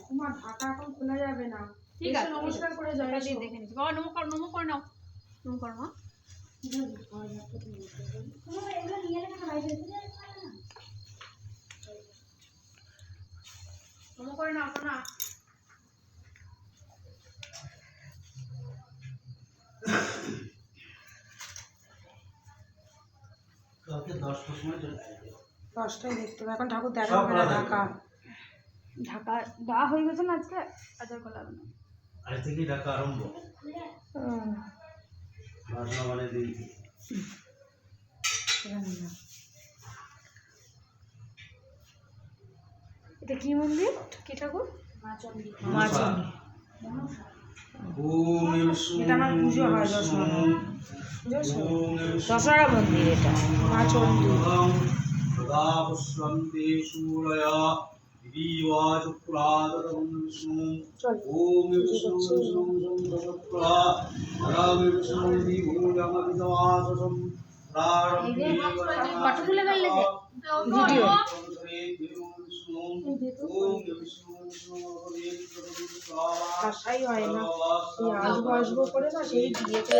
তোমার ঢাকা এখন খোলা যাবে না। ঠিক আছে, নমস্কার করে যাও। দেখে নিচ্ছি। বাবা নমস্কার, নমস্কার করে নাও, নমস্কার মা। নমস্কার করে নাও না। কালকে 10টার সময় চলে আসবে। 10টায় দেখতে হবে, এখন ঠাকুর দেখা হবে না। ঢাকা ঢাকা দেওয়া হয়ে গেছে না আজকে, আজার কলা না আজ থেকেই ঢাকা আরম্ভ। মানে দিন এটা কি মন্দির, কি ঠাকুর? মা চণ্ডী। মা চণ্ডী। এটা আমার পুজো হয় দশহরা মন্দির, এটা মা চণ্ডী। ভিডিও আশাই হয় না, আসবো আসবো করে না, সেই বিয়েতে